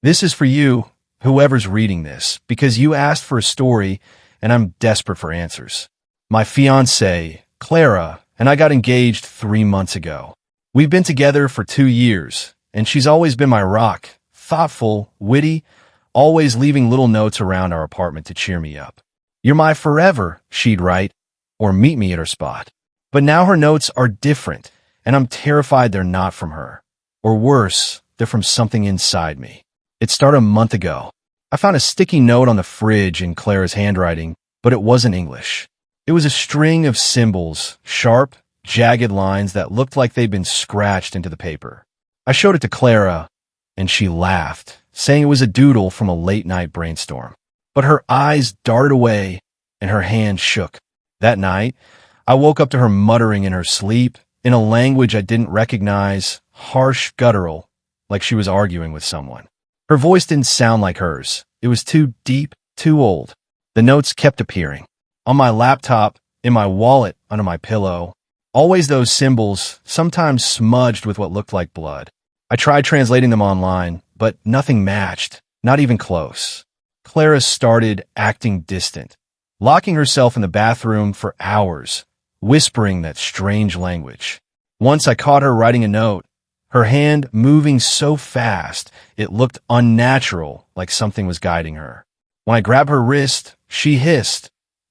This is for you, whoever's reading this, because you asked for a story and I'm desperate for answers. My fiancée, Clara, and I got engaged 3 months ago. We've been together for 2 years, and she's always been my rock, thoughtful, witty, always leaving little notes around our apartment to cheer me up. "You're my forever," she'd write, or meet me at her spot. But now her notes are different, and I'm terrified they're not from her. Or worse, they're from something inside me. It started a month ago. I found a sticky note on the fridge in Clara's handwriting, but it wasn't English. It was a string of symbols, sharp, jagged lines that looked like they'd been scratched into the paper. I showed it to Clara, and she laughed, saying it was a doodle from a late-night brainstorm. But her eyes darted away, and her hand shook. That night, I woke up to her muttering in her sleep, in a language I didn't recognize, harsh, guttural, like she was arguing with someone. Her voice didn't sound like hers. It was too deep, too old. The notes kept appearing. On my laptop, in my wallet, under my pillow. Always those symbols, sometimes smudged with what looked like blood. I tried translating them online, but nothing matched, not even close. Clara started acting distant, locking herself in the bathroom for hours, whispering that strange language. Once I caught her writing a note, her hand moving so fast it looked unnatural, like something was guiding her. When I grabbed her wrist, she hissed,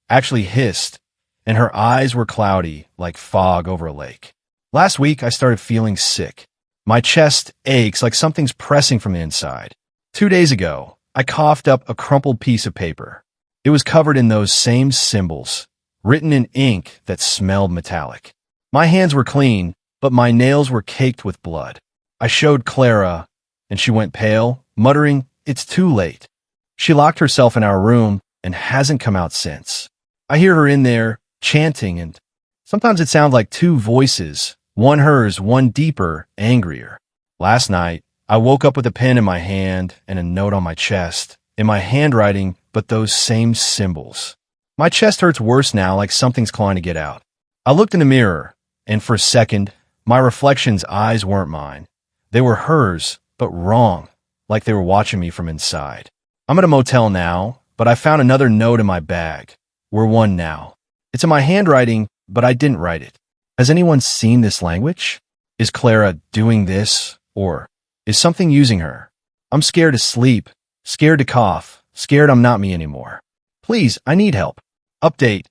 and her eyes were cloudy, like fog over a lake. Last week, I started feeling sick. My chest aches like something's pressing from the inside. 2 days ago, I coughed up a crumpled piece of paper. It was covered in those same symbols, written in ink that smelled metallic. My hands were clean, but my nails were caked with blood. I showed Clara, and she went pale, muttering, "It's too late." She locked herself in our room and hasn't come out since. I hear her in there, chanting, and sometimes it sounds like two voices, one hers, one deeper, angrier. Last night, I woke up with a pen in my hand and a note on my chest, in my handwriting, but those same symbols. My chest hurts worse now, like something's clawing to get out. I looked in the mirror, and for a second, my reflection's eyes weren't mine. They were hers, but wrong, like they were watching me from inside. I'm at a motel now, but I found another note in my bag. We're one now. It's in my handwriting, but I didn't write it. Has anyone seen this language? Is Clara doing this, or is something using her? I'm scared to sleep, scared to cough, scared I'm not me anymore. Please, I need help. Update.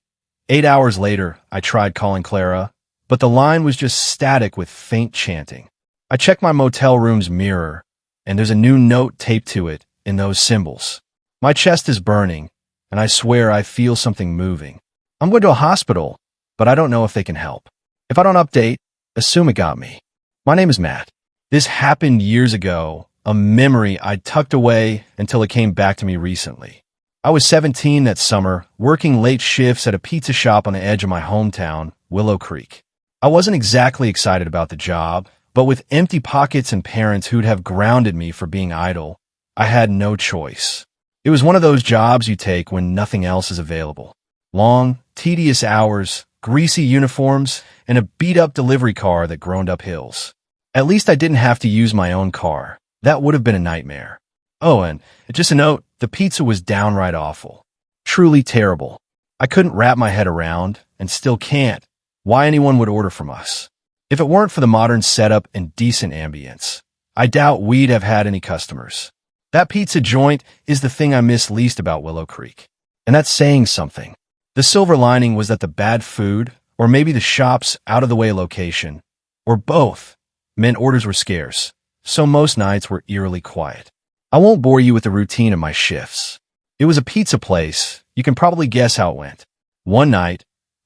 8 hours later, I tried calling Clara, but the line was just static with faint chanting. I checked my motel room's mirror, and there's a new note taped to it in those symbols. My chest is burning, and I swear I feel something moving. I'm going to a hospital, but I don't know if they can help. If I don't update, assume it got me. My name is Matt. This happened years ago, a memory I tucked away until it came back to me recently. I was 17 that summer, working late shifts at a pizza shop on the edge of my hometown, Willow Creek. I wasn't exactly excited about the job, but with empty pockets and parents who'd have grounded me for being idle, I had no choice. It was one of those jobs you take when nothing else is available. Long, tedious hours, greasy uniforms, and a beat-up delivery car that groaned up hills. At least I didn't have to use my own car. That would have been a nightmare. Oh, and just a note, the pizza was downright awful. Truly terrible. I couldn't wrap my head around, and still can't, why anyone would order from us. If it weren't for the modern setup and decent ambience, I doubt we'd have had any customers. That pizza joint is the thing I miss least about Willow Creek. And that's saying something. The silver lining was that the bad food, or maybe the shop's out-of-the-way location, or both, meant orders were scarce, so most nights were eerily quiet. I won't bore you with the routine of my shifts. It was a pizza place. You can probably guess how it went. One night,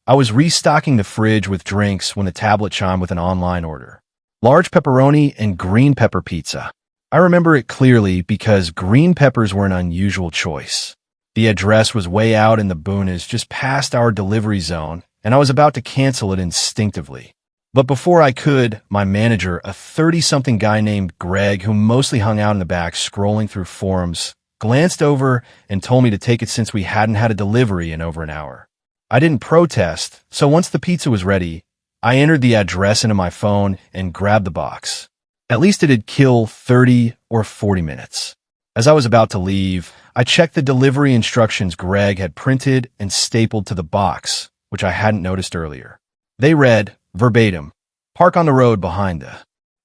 I was restocking the fridge with drinks when the tablet chimed with an online order. Large pepperoni and green pepper pizza. I remember it clearly because green peppers were an unusual choice. The address was way out in the boonies, just past our delivery zone, and I was about to cancel it instinctively. But before I could, my manager, a 30-something guy named Greg, who mostly hung out in the back scrolling through forums, glanced over and told me to take it since we hadn't had a delivery in over an hour. I didn't protest, so once the pizza was ready, I entered the address into my phone and grabbed the box. At least it'd kill 30 or 40 minutes. As I was about to leave, I checked the delivery instructions Greg had printed and stapled to the box, which I hadn't noticed earlier. They read, verbatim, "Park on the road behind the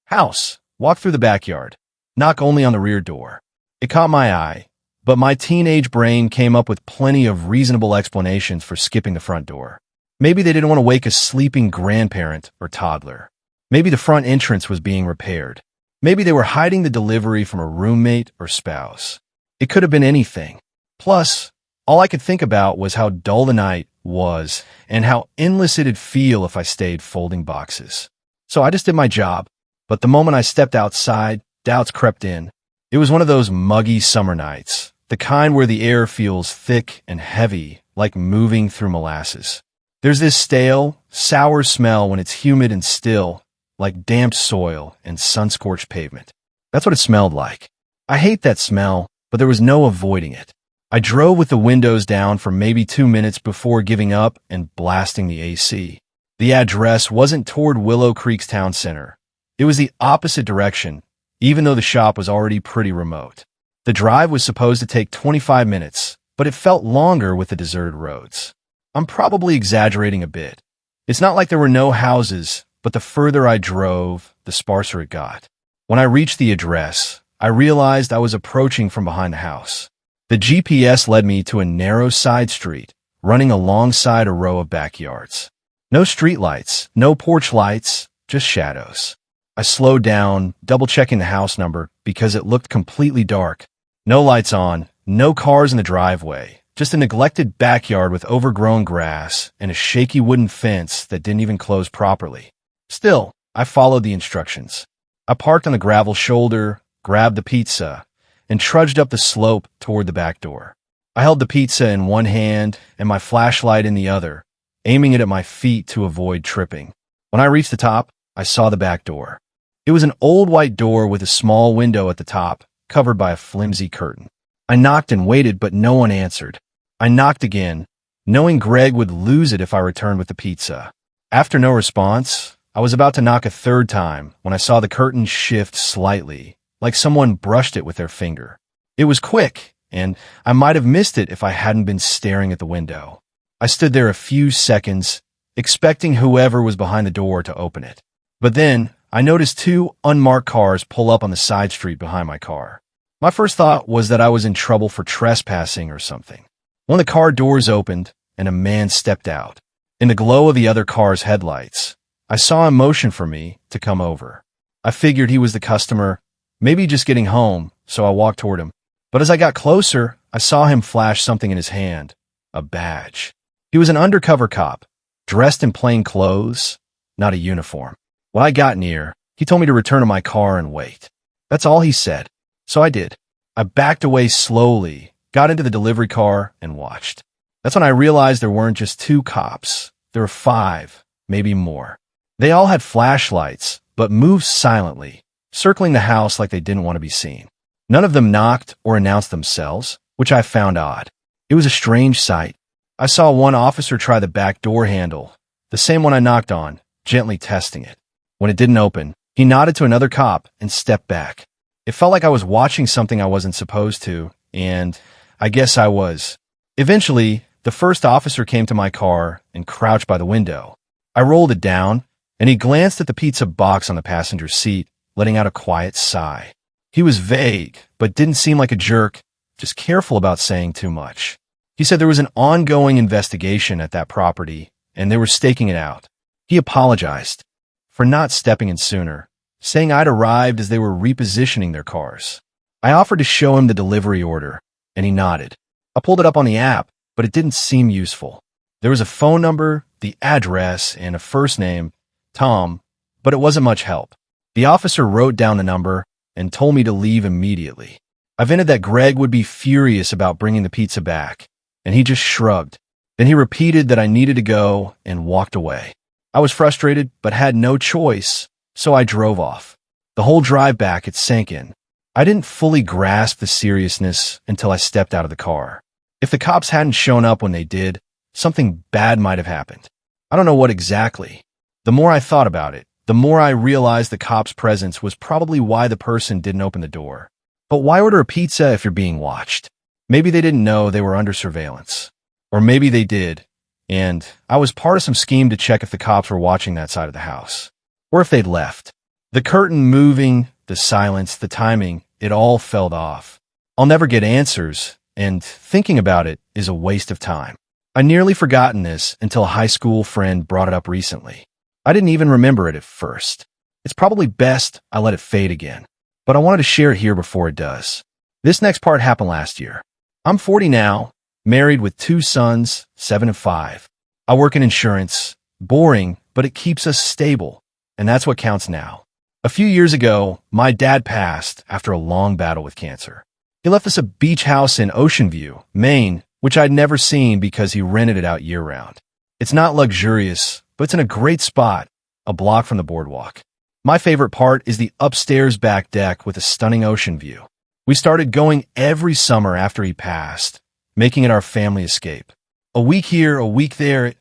house. Walk through the backyard. Knock only on the rear door." It caught my eye, but my teenage brain came up with plenty of reasonable explanations for skipping the front door. Maybe they didn't want to wake a sleeping grandparent or toddler. Maybe the front entrance was being repaired. Maybe they were hiding the delivery from a roommate or spouse. It could have been anything. Plus, all I could think about was how dull the night was and how endless it'd feel if I stayed folding boxes. So I just did my job. But the moment I stepped outside, doubts crept in. It was one of those muggy summer nights, the kind where the air feels thick and heavy, like moving through molasses. There's this stale, sour smell when it's humid and still, like damp soil and sun-scorched pavement. That's what it smelled like. I hate that smell, but there was no avoiding it. I drove with the windows down for maybe 2 minutes before giving up and blasting the AC. The address wasn't toward Willow Creek's town center. It was the opposite direction, even though the shop was already pretty remote. The drive was supposed to take 25 minutes, but it felt longer with the deserted roads. I'm probably exaggerating a bit. It's not like there were no houses, but the further I drove, the sparser it got. When I reached the address, I realized I was approaching from behind the house. The GPS led me to a narrow side street, running alongside a row of backyards. No streetlights, no porch lights, just shadows. I slowed down, double-checking the house number because it looked completely dark. No lights on, no cars in the driveway, just a neglected backyard with overgrown grass and a shaky wooden fence that didn't even close properly. Still, I followed the instructions. I parked on the gravel shoulder, grabbed the pizza, and trudged up the slope toward the back door. I held the pizza in one hand and my flashlight in the other, aiming it at my feet to avoid tripping. When I reached the top, I saw the back door. It was an old white door with a small window at the top, covered by a flimsy curtain. I knocked and waited, but no one answered. I knocked again, knowing Greg would lose it if I returned with the pizza. After no response, I was about to knock a third time when I saw the curtain shift slightly, like someone brushed it with their finger. It was quick, and I might have missed it if I hadn't been staring at the window. I stood there a few seconds, expecting whoever was behind the door to open it. But then, I noticed 2 unmarked cars pull up on the side street behind my car. My first thought was that I was in trouble for trespassing or something. One of the car doors opened, and a man stepped out. In the glow of the other car's headlights, I saw him motion for me to come over. I figured he was the customer, maybe just getting home, so I walked toward him. But as I got closer, I saw him flash something in his hand, a badge. He was an undercover cop, dressed in plain clothes, not a uniform. When I got near, he told me to return to my car and wait. That's all he said. So I did. I backed away slowly, got into the delivery car, and watched. That's when I realized there weren't just 2 cops. There were 5, maybe more. They all had flashlights, but moved silently, circling the house like they didn't want to be seen. None of them knocked or announced themselves, which I found odd. It was a strange sight. I saw one officer try the back door handle, the same one I knocked on, gently testing it. When it didn't open, he nodded to another cop and stepped back. It felt like I was watching something I wasn't supposed to, and I guess I was. Eventually, the first officer came to my car and crouched by the window. I rolled it down, and he glanced at the pizza box on the passenger seat, letting out a quiet sigh. He was vague, but didn't seem like a jerk, just careful about saying too much. He said there was an ongoing investigation at that property, and they were staking it out. He apologized for not stepping in sooner, saying I'd arrived as they were repositioning their cars. I offered to show him the delivery order, and he nodded. I pulled it up on the app, but it didn't seem useful. There was a phone number, the address, and a first name, Tom, but it wasn't much help. The officer wrote down the number and told me to leave immediately. I vented that Greg would be furious about bringing the pizza back, and he just shrugged. Then he repeated that I needed to go and walked away. I was frustrated, but had no choice, so I drove off. The whole drive back, it sank in. I didn't fully grasp the seriousness until I stepped out of the car. If the cops hadn't shown up when they did, something bad might have happened. I don't know what exactly. The more I thought about it, the more I realized the cop's presence was probably why the person didn't open the door. But why order a pizza if you're being watched? Maybe they didn't know they were under surveillance. Or maybe they did, and I was part of some scheme to check if the cops were watching that side of the house. Or if they'd left. The curtain moving, the silence, the timing, it all fell off. I'll never get answers, and thinking about it is a waste of time. I nearly forgotten this until a high school friend brought it up recently. I didn't even remember it at first. It's probably best I let it fade again, but I wanted to share it here before it does. This next part happened last year. I'm 40 now, married with 2 sons, 7 and 5. I work in insurance. Boring, but it keeps us stable, and that's what counts now. A few years ago, my dad passed after a long battle with cancer. He left us a beach house in Ocean View, Maine, which I'd never seen because he rented it out year-round. It's not luxurious, but it's in a great spot, a block from the boardwalk. My favorite part is the upstairs back deck with a stunning ocean view. We started going every summer after he passed, making it our family escape. A week here, a week there, it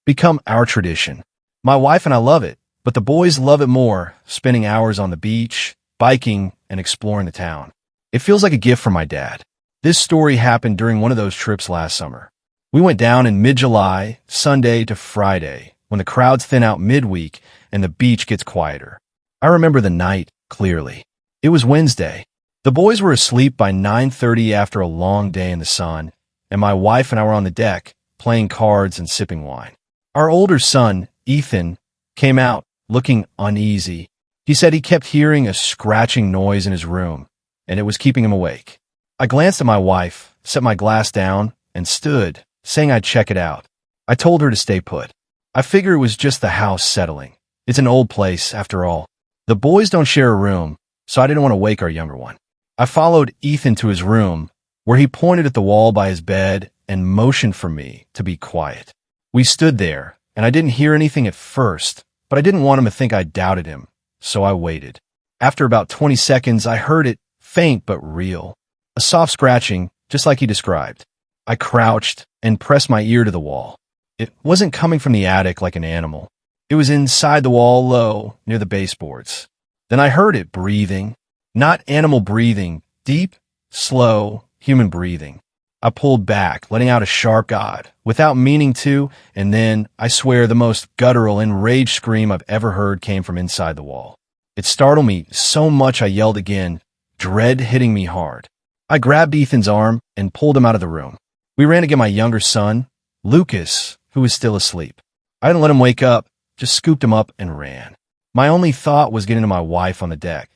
become our tradition. My wife and I love it, but the boys love it more, spending hours on the beach, biking, and exploring the town. It feels like a gift from my dad. This story happened during one of those trips last summer. We went down in mid-July, Sunday to Friday, when the crowds thin out midweek and the beach gets quieter. I remember the night clearly. It was Wednesday. The boys were asleep by 9:30 after a long day in the sun, and my wife and I were on the deck, playing cards and sipping wine. Our older son, Ethan, came out, looking uneasy. He said he kept hearing a scratching noise in his room, and it was keeping him awake. I glanced at my wife, set my glass down, and stood, saying I'd check it out. I told her to stay put. I figure it was just the house settling. It's an old place, after all. The boys don't share a room, so I didn't want to wake our younger one. I followed Ethan to his room, where he pointed at the wall by his bed and motioned for me to be quiet. We stood there, and I didn't hear anything at first, but I didn't want him to think I doubted him, so I waited. After about 20 seconds, I heard it, faint but real. A soft scratching, just like he described. I crouched and pressed my ear to the wall. It wasn't coming from the attic like an animal. It was inside the wall, low, near the baseboards. Then I heard it breathing. Not animal breathing, deep, slow, human breathing. I pulled back, letting out a sharp God, without meaning to, and then, I swear, the most guttural, enraged scream I've ever heard came from inside the wall. It startled me so much I yelled again, dread hitting me hard. I grabbed Ethan's arm and pulled him out of the room. We ran to get my younger son, Lucas, who was still asleep. I didn't let him wake up, just scooped him up and ran. My only thought was getting to my wife on the deck.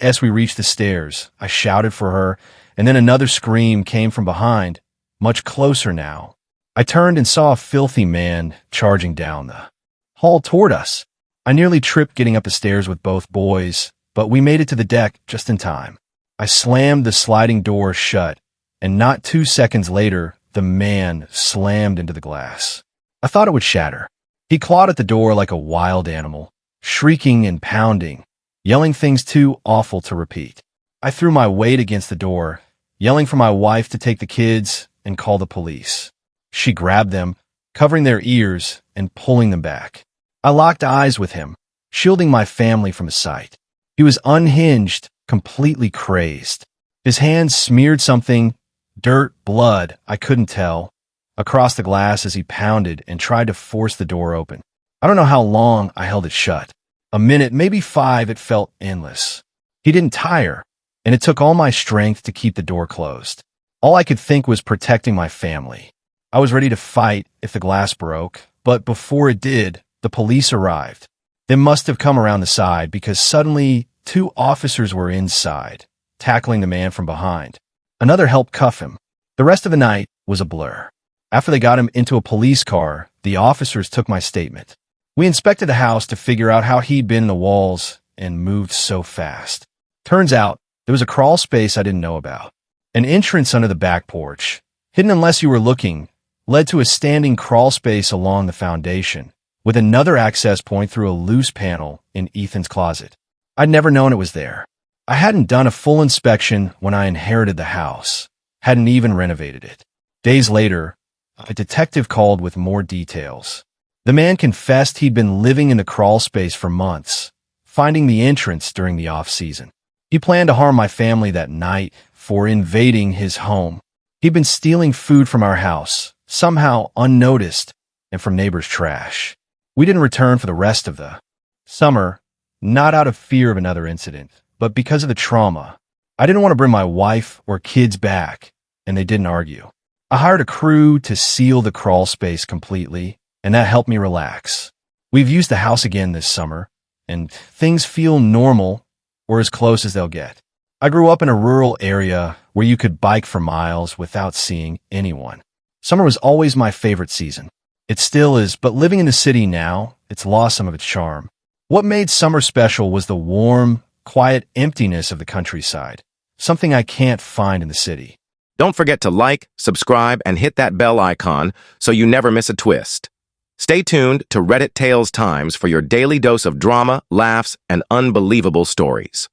As we reached the stairs, I shouted for her, and then another scream came from behind, much closer now. I turned and saw a filthy man charging down the hall toward us. I nearly tripped getting up the stairs with both boys, but we made it to the deck just in time. I slammed the sliding door shut, and not 2 seconds later, the man slammed into the glass. I thought it would shatter. He clawed at the door like a wild animal, shrieking and pounding, yelling things too awful to repeat. I threw my weight against the door, yelling for my wife to take the kids and call the police. She grabbed them, covering their ears and pulling them back. I locked eyes with him, shielding my family from his sight. He was unhinged, completely crazed. His hands smeared something, dirt, blood, I couldn't tell, across the glass as he pounded and tried to force the door open. I don't know how long I held it shut. A minute, maybe 5, it felt endless. He didn't tire, and it took all my strength to keep the door closed. All I could think was protecting my family. I was ready to fight if the glass broke, but before it did, the police arrived. They must have come around the side because suddenly 2 officers were inside, tackling the man from behind. Another helped cuff him. The rest of the night was a blur. After they got him into a police car, the officers took my statement. We inspected the house to figure out how he'd been in the walls and moved so fast. Turns out, there was a crawl space I didn't know about. An entrance under the back porch, hidden unless you were looking, led to a standing crawl space along the foundation, with another access point through a loose panel in Ethan's closet. I'd never known it was there. I hadn't done a full inspection when I inherited the house, hadn't even renovated it. Days later, a detective called with more details. The man confessed he'd been living in the crawl space for months, finding the entrance during the off-season. He planned to harm my family that night for invading his home. He'd been stealing food from our house, somehow unnoticed, and from neighbors' trash. We didn't return for the rest of the summer, not out of fear of another incident, but because of the trauma. I didn't want to bring my wife or kids back, and they didn't argue. I hired a crew to seal the crawl space completely, and that helped me relax. We've used the house again this summer, and things feel normal, or as close as they'll get. I grew up in a rural area where you could bike for miles without seeing anyone. Summer was always my favorite season. It still is, but living in the city now, it's lost some of its charm. What made summer special was the warm, quiet emptiness of the countryside, something I can't find in the city. Don't forget to like, subscribe, and hit that bell icon so you never miss a twist. Stay tuned to Reddit Tales Times for your daily dose of drama, laughs, and unbelievable stories.